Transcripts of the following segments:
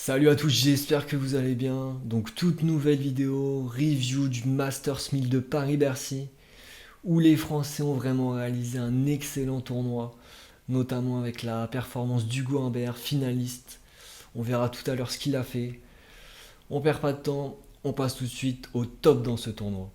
Salut à tous, j'espère que vous allez bien. Donc toute nouvelle vidéo, review du Masters 1000 de Paris-Bercy, où les Français ont vraiment réalisé un excellent tournoi, notamment avec la performance d'Hugo Humbert, finaliste. On verra tout à l'heure ce qu'il a fait. On perd pas de temps, on passe tout de suite au top dans ce tournoi.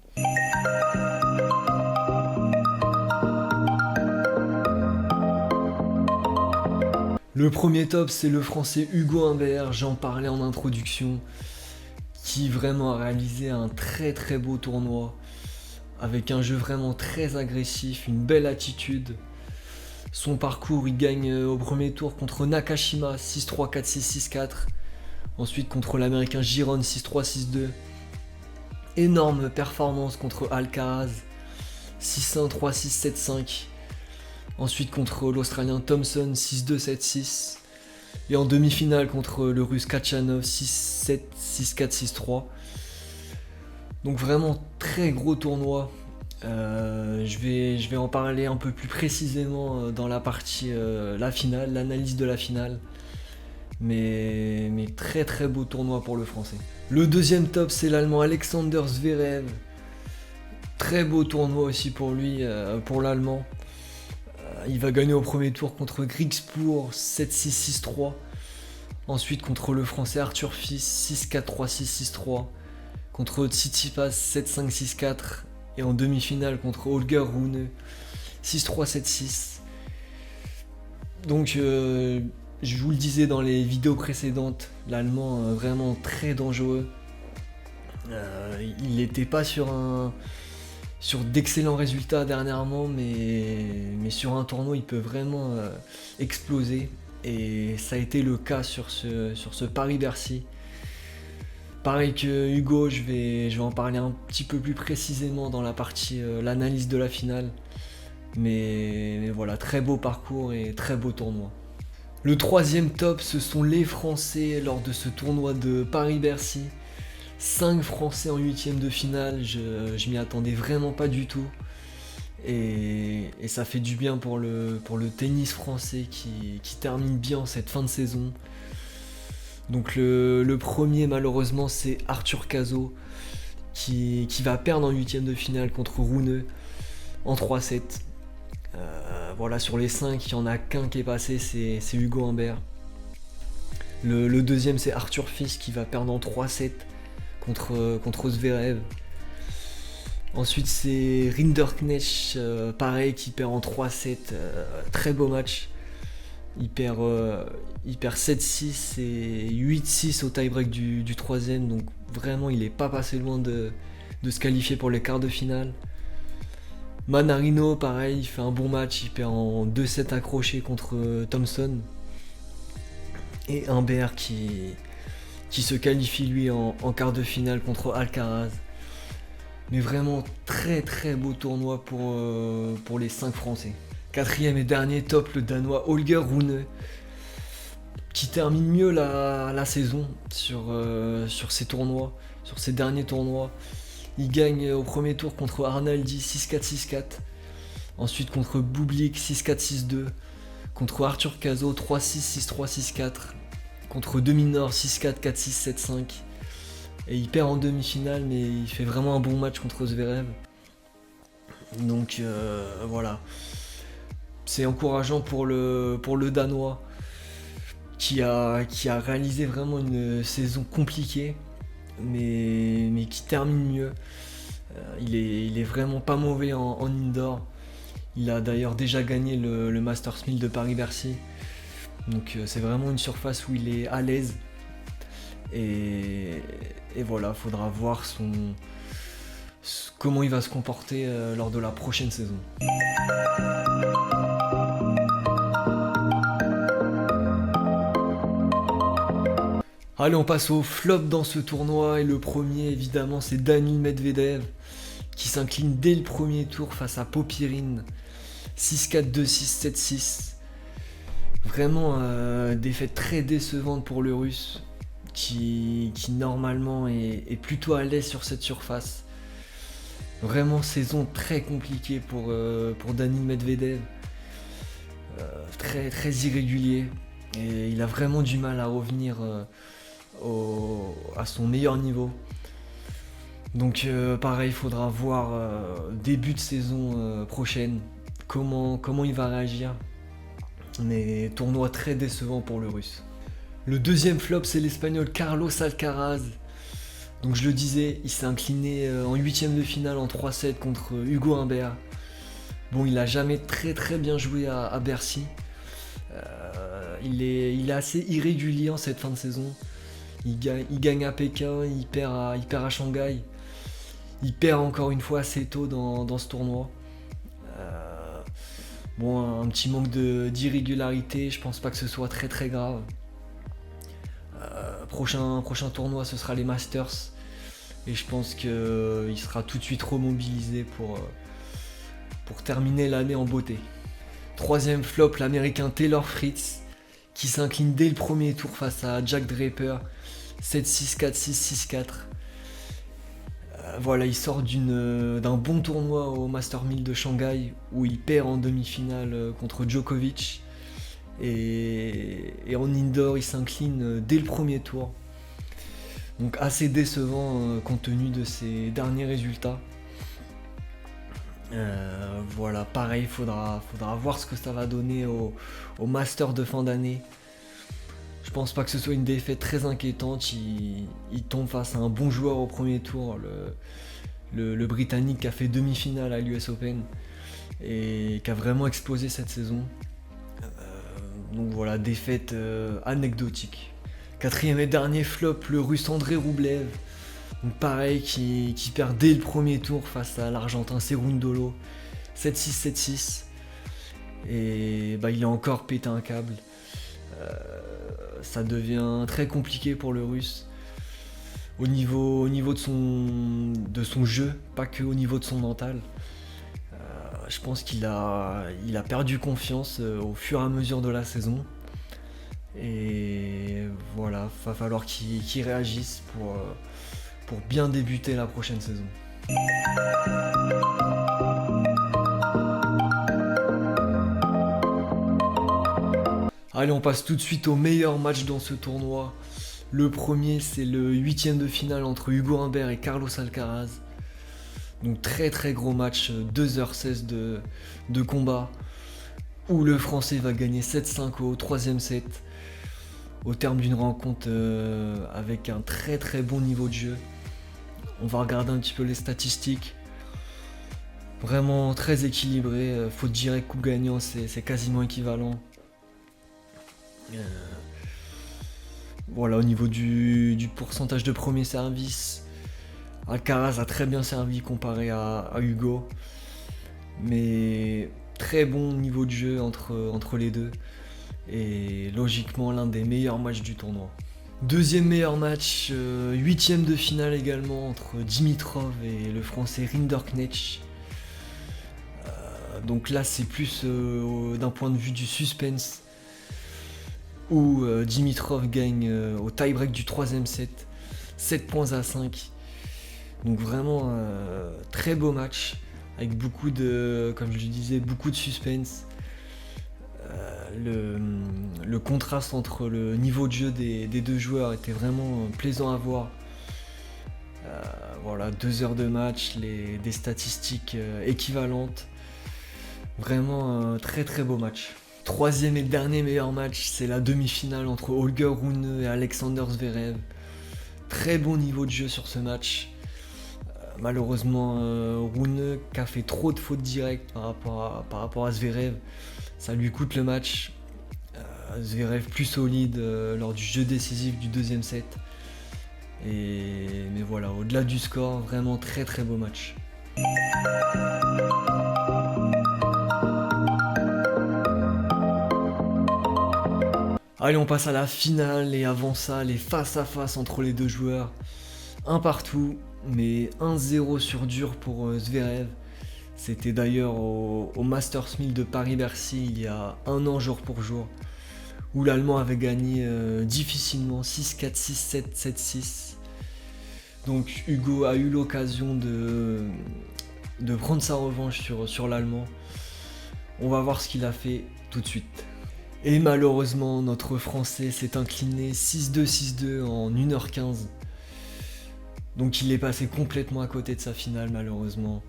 Le premier top, c'est le Français Hugo Humbert, j'en parlais en introduction, qui vraiment a réalisé un très beau tournoi, avec un jeu vraiment très agressif, une belle attitude. Son parcours, il gagne au premier tour contre Nakashima 6-3, 4-6, 6-4. Ensuite contre l'américain Giron 6-3, 6-2. Énorme performance contre Alcaraz 6-1, 3-6, 7-5. Ensuite contre l'Australien Thompson 6-2, 7-6. Et en demi-finale contre le Russe Kachanov 6-7, 6-4, 6-3. Donc vraiment très gros tournoi. Je vais en parler un peu plus précisément dans la partie la finale, l'analyse de la finale. Mais très beau tournoi pour le français. Le deuxième top, c'est l'allemand Alexander Zverev. Très beau tournoi aussi pour lui, pour l'allemand. Il va gagner au premier tour contre Griekspoor 7-6, 6-3. Ensuite contre le français Arthur Fils 6-4, 3-6, 6-3. Contre Tsitsipas 7-5, 6-4. Et en demi-finale contre Holger Rune 6-3, 7-6. Donc je vous le disais dans les vidéos précédentes, l'allemand vraiment très dangereux. Il n'était pas sur d'excellents résultats dernièrement, mais sur un tournoi il peut vraiment exploser. Et ça a été le cas sur ce Paris-Bercy. Pareil que Hugo, je vais en parler un petit peu plus précisément dans la partie l'analyse de la finale. Mais voilà, très beau parcours et très beau tournoi. Le troisième top, ce sont les Français lors de ce tournoi de Paris-Bercy. 5 Français en huitième de finale, je m'y attendais vraiment pas du tout. Et ça fait du bien pour le tennis français qui termine bien cette fin de saison. Donc le premier malheureusement c'est Arthur Cazaux qui va perdre en huitième de finale contre Rune en 3-7. Voilà, sur les 5, il n'y en a qu'un qui est passé, c'est Hugo Humbert. Le deuxième c'est Arthur Fils qui va perdre en 3-7 contre Zverev. Ensuite c'est Rinderknecht, pareil, qui perd en 3-7, très beau match. Il perd 7-6 et 8-6 au tie-break du troisième, donc vraiment il n'est pas passé loin de se qualifier pour les quarts de finale. Manarino, pareil, il fait un bon match, il perd en 2-7 accrochés contre Thompson. Et Humbert qui se qualifie lui en quart de finale contre Alcaraz. Mais vraiment très beau tournoi pour les 5 Français. Quatrième et dernier top, le Danois Holger Rune, qui termine mieux la saison sur ces tournois, sur ces derniers tournois. Il gagne au premier tour contre Arnaldi 6-4, 6-4. Ensuite contre Bublik 6-4, 6-2. Contre Arthur Cazaux 3-6, 6-3, 6-4. Contre Deminor 6-4, 4-6, 7-5. Et il perd en demi-finale, mais il fait vraiment un bon match contre Zverev. Donc voilà. C'est encourageant pour le Danois qui a réalisé vraiment une saison compliquée, mais qui termine mieux. Il est vraiment pas mauvais en indoor. Il a d'ailleurs déjà gagné le Masters 1000 de Paris-Bercy. Donc c'est vraiment une surface où il est à l'aise. Et voilà, faudra voir comment il va se comporter lors de la prochaine saison. Allez, on passe au flop dans ce tournoi, et le premier évidemment c'est Daniil Medvedev qui s'incline dès le premier tour face à Popyrin 6-4, 2-6, 7-6. Vraiment défaite très décevante pour le Russe qui normalement est plutôt à l'aise sur cette surface. Vraiment saison très compliquée pour Daniil Medvedev, très irrégulier, et il a vraiment du mal à revenir à son meilleur niveau. Donc pareil, il faudra voir début de saison prochaine comment il va réagir. Mais tournoi très décevant pour le Russe. Le deuxième flop, c'est l'Espagnol Carlos Alcaraz. Donc je le disais, il s'est incliné en huitième de finale en 3-7 contre Hugo Humbert. Bon, il a jamais très bien joué à Bercy. Il est assez irrégulier en cette fin de saison. Il gagne à Pékin, il perd à Shanghai. Il perd encore une fois assez tôt dans ce tournoi. Bon, un petit manque d'irrégularité, je pense pas que ce soit très grave. Prochain tournoi, ce sera les Masters. Et je pense qu'il sera tout de suite remobilisé pour terminer l'année en beauté. Troisième flop, l'américain Taylor Fritz, qui s'incline dès le premier tour face à Jack Draper, 7-6, 4-6, 6-4. Voilà, il sort d'un bon tournoi au Master 1000 de Shanghai, où il perd en demi-finale contre Djokovic. Et en indoor, il s'incline dès le premier tour. Donc assez décevant compte tenu de ses derniers résultats. Voilà, pareil, il faudra voir ce que ça va donner au Master de fin d'année. Je pense pas que ce soit une défaite très inquiétante. Il tombe face à un bon joueur au premier tour, le Britannique qui a fait demi-finale à l'US Open et qui a vraiment explosé cette saison. Donc voilà, défaite anecdotique. Quatrième et dernier flop, le Russe André Roublev. Donc pareil, qui perd dès le premier tour face à l'Argentin Cerundolo, 7-6, 7-6. Et il a encore pété un câble. Ça devient très compliqué pour le Russe. Au niveau de son jeu, pas que au niveau de son mental. Je pense qu'il a perdu confiance au fur et à mesure de la saison. Et voilà, va falloir qu'il réagisse pour bien débuter la prochaine saison. Allez, on passe tout de suite au meilleur match dans ce tournoi. Le premier, c'est le huitième de finale entre Hugo Humbert et Carlos Alcaraz. Donc très gros match, 2h16 de combat, où le Français va gagner 7-5 au troisième set, au terme d'une rencontre avec un très bon niveau de jeu. On va regarder un petit peu les statistiques. Vraiment très équilibré, faute directe, coup gagnant, c'est quasiment équivalent. Voilà, au niveau du pourcentage de premier service, Alcaraz a très bien servi comparé à Hugo, mais très bon niveau de jeu entre les deux, et logiquement l'un des meilleurs matchs du tournoi. Deuxième meilleur match, huitième de finale également entre Dimitrov et le français Rinderknecht. Donc là c'est plus d'un point de vue du suspense, où Dimitrov gagne au tie-break du troisième set, 7 points à 5. Donc vraiment très beau match, avec beaucoup de, comme je le disais, beaucoup de suspense. Le contraste entre le niveau de jeu des deux joueurs était vraiment plaisant à voir. Voilà, 2 heures de match, des statistiques équivalentes. Vraiment un très beau match. Troisième et dernier meilleur match, c'est la demi-finale entre Holger Rune et Alexander Zverev. Très bon niveau de jeu sur ce match. Malheureusement, Rune qui a fait trop de fautes directes par rapport à Zverev, ça lui coûte le match. Zverev plus solide lors du jeu décisif du deuxième set. Mais voilà, au-delà du score, vraiment très beau match. Allez, on passe à la finale, et avant ça, les face-à-face entre les deux joueurs. Un partout, mais 1-0 sur dur pour Zverev. C'était d'ailleurs au Masters 1000 de Paris-Bercy il y a un an jour pour jour, où l'Allemand avait gagné difficilement 6-4, 6-7, 7-6. Donc Hugo a eu l'occasion de prendre sa revanche sur l'Allemand. On va voir ce qu'il a fait tout de suite. Et malheureusement, notre Français s'est incliné 6-2, 6-2 en 1h15. Donc il est passé complètement à côté de sa finale malheureusement.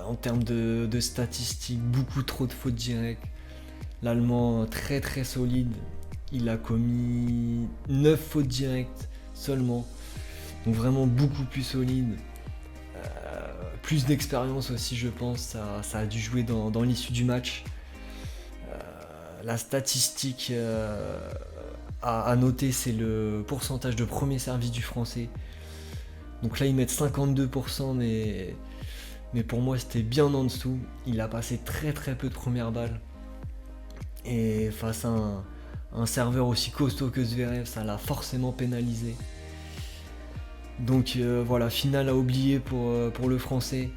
En termes de statistiques, beaucoup trop de fautes directes. L'Allemand très très solide. Il a commis 9 fautes directes seulement. Donc vraiment beaucoup plus solide. Plus d'expérience aussi je pense. Ça a dû jouer dans l'issue du match. La statistique à noter, c'est le pourcentage de premier service du Français. Donc là ils mettent 52%, mais pour moi c'était bien en dessous. Il a passé très très peu de premières balles. Et face à un serveur aussi costaud que Zverev, ça l'a forcément pénalisé. Donc voilà, finale à oublier pour le Français.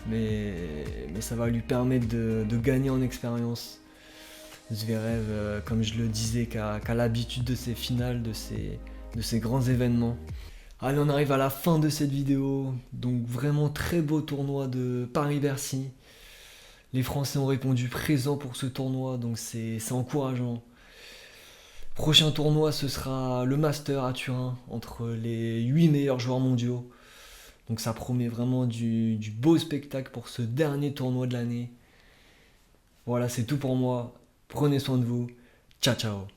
Mais ça va lui permettre de gagner en expérience. Zverev, comme je le disais, qui a l'habitude de ces finales, de ces grands événements. Allez, on arrive à la fin de cette vidéo. Donc vraiment très beau tournoi de Paris-Bercy. Les Français ont répondu présent pour ce tournoi, donc c'est encourageant. Prochain tournoi, ce sera le Master à Turin, entre les 8 meilleurs joueurs mondiaux. Donc ça promet vraiment du beau spectacle pour ce dernier tournoi de l'année. Voilà, c'est tout pour moi. Prenez soin de vous. Ciao, ciao.